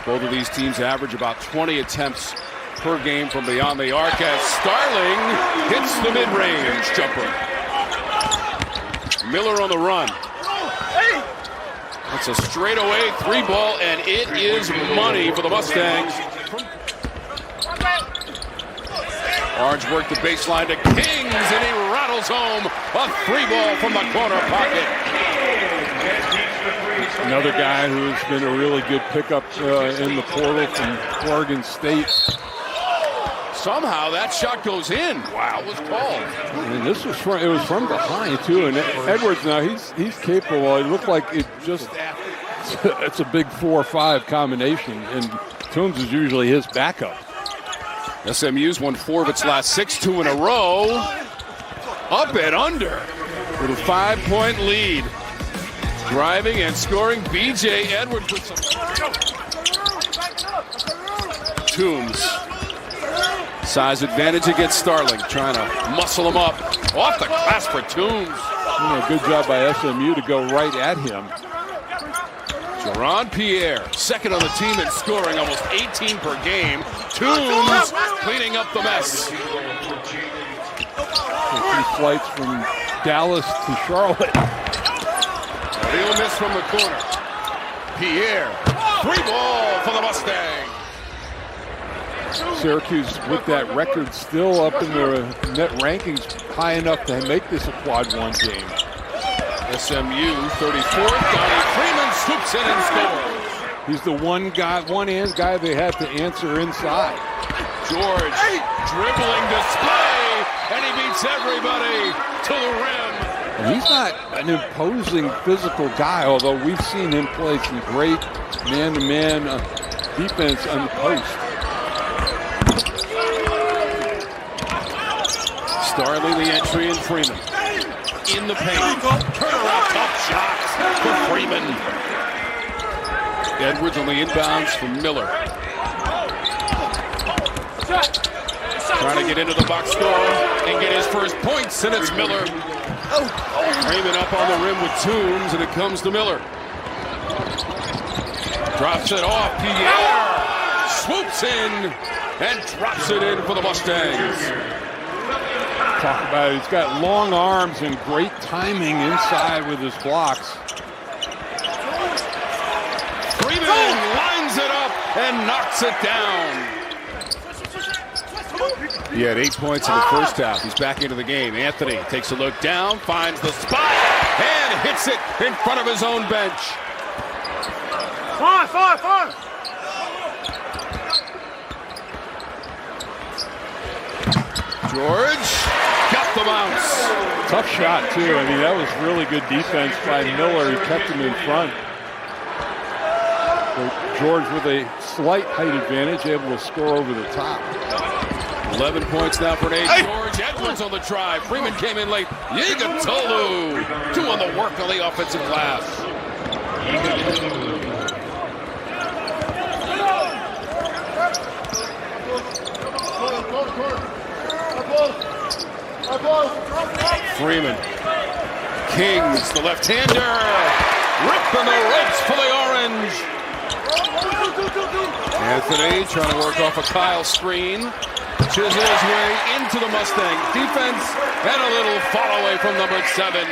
Both of these teams average about 20 attempts per game from beyond the arc as Starling hits the mid-range jumper. Miller on the run. That's a straightaway 3-ball, and it is money for the Mustangs. Orange worked the baseline to Kingz, and he rattles home a 3-ball from the corner pocket. Another guy who's been a really good pickup in the portal from Oregon State. Somehow that shot goes in. Wow, it was called. And this was from behind too. And Edwards now he's capable. It looked like it's a big 4-5 combination, and Toombs is usually his backup. SMU's won 4 of its last 6, 2 in a row. Up and under with a 5-point lead. Driving and scoring, B.J. Edwards with some. Toombs. Size advantage against Starling, trying to muscle him up. Off the glass for Toombs. Good job by SMU to go right at him. Jerron Pierre, second on the team in scoring, almost 18 per game. Toombs cleaning up the mess. 3 flights from Dallas to Charlotte. Real miss from the corner. Pierre, 3-ball for the Mustangs. Syracuse with that record still up in their net rankings high enough to make this a quad 1 game. SMU 34th. Donnie Freeman swoops in and scores. He's the one-hand guy they had to answer inside. George dribbling display, and he beats everybody to the rim. And he's not an imposing physical guy, although we've seen him play some great man-to-man defense on the post. Starling the entry, and Freeman in the paint. Turnaround tough shots for Freeman. Edwards on the inbounds from Miller. Trying to get into the box score and get his first points, and it's Miller. Freeman up on the rim with Toombs, and it comes to Miller. Drops it off. Pierre swoops in and drops it in for the Mustangs. Talk about it. He's got long arms and great timing inside with his blocks. Freeman lines it up and knocks it down. He had 8 points in the first half. He's back into the game. Anthony takes a look down, finds the spot, and hits it in front of his own bench. Fine. George got the bounce. Tough shot, too. I mean, that was really good defense by Miller. He kept him in front. But George with a slight height advantage, able to score over the top. 11 points now for Naithan George. Edwards on the drive. Freeman came in late. Yigatolu doing the work on the offensive glass. Freeman. Kingz, the left-hander. Ripping the ropes for the Orange. Anthony trying to work off a Kyle screen. Chisels his way into the Mustang defense, and a little fall away from number 7.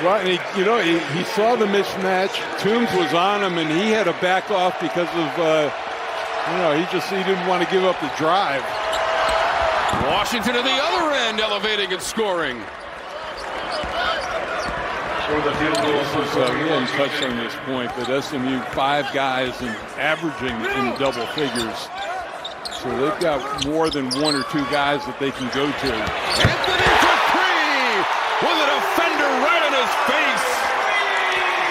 Well, and he saw the mismatch. Toombs was on him, and he had to back off because of, he didn't want to give up the drive. Washington at the other end, elevating and scoring. We hadn't touched on this point, but SMU 5 guys and averaging in double figures. So they've got more than 1 or 2 guys that they can go to. Anthony for 3 with a defender right in his face.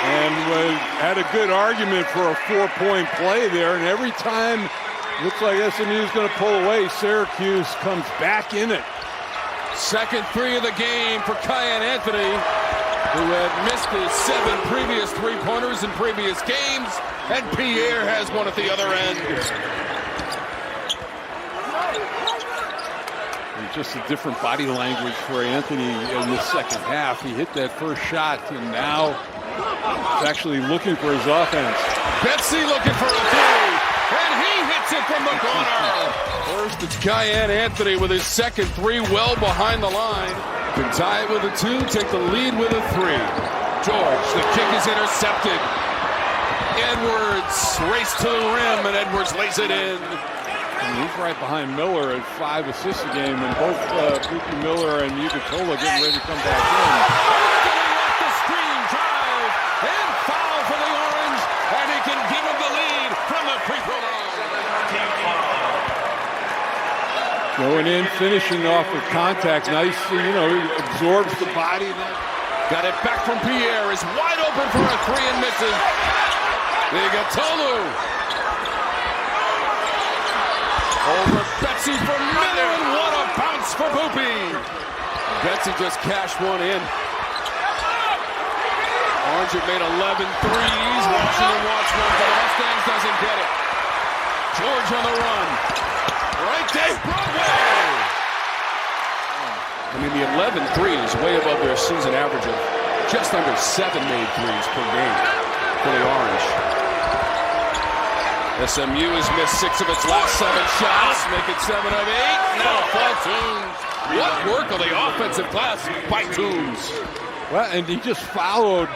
And had a good argument for a 4-point play there. And every time looks like SMU is going to pull away, Syracuse comes back in it. Second 3 of the game for Kiyan Anthony, who had missed his 7 previous 3-pointers in previous games. And Pierre has one at the other end. Just a different body language for Anthony in the second half. He hit that first shot, and now he's actually looking for his offense. Betsy looking for a 3. hits it from the corner. First, it's Kiyan Anthony with his second three well behind the line. Can tie it with a 2, take the lead with a 3. George, the kick is intercepted. Edwards race to the rim, and Edwards lays it in. And he's right behind Miller at 5 assists a game, and both Buki Miller and Ugatola getting ready to come back in. Off the screen drive, and foul for the Orange, and he can give him the lead from the free throw line. Going in, finishing off with contact. Nice, he absorbs the body. Got it back from Pierre, is wide open for a 3 and misses. Ugatola. Over Betsy for Miller, and what a bounce for Boopy. Betsy just cashed one in. Orange have made 11 threes. Washington wants one, but the Mustangs doesn't get it. George on the run. Right there, Broadway. I mean, the 11 threes way above their season average of just under 7 made threes per game for the Orange. SMU has missed 6 of its last 7 shots, make it 7 of 8. Now for Toombs. What work on the offensive glass by Toombs. Well, and he just followed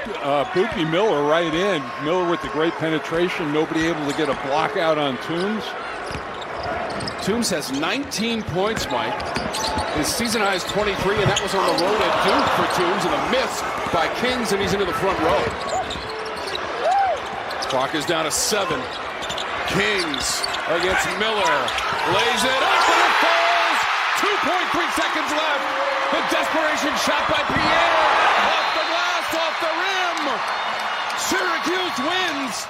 Buki Miller right in. Miller with the great penetration, nobody able to get a block out on Toombs. Toombs has 19 points, Mike. His season high is 23, and that was on the road at Duke for Toombs, and a miss by Kingz, and he's into the front row. Clock is down to 7. Kingz against Miller. Lays it up, and it falls! 2.3 seconds left. The desperation shot by Pierre. Off the glass, off the rim. Syracuse wins.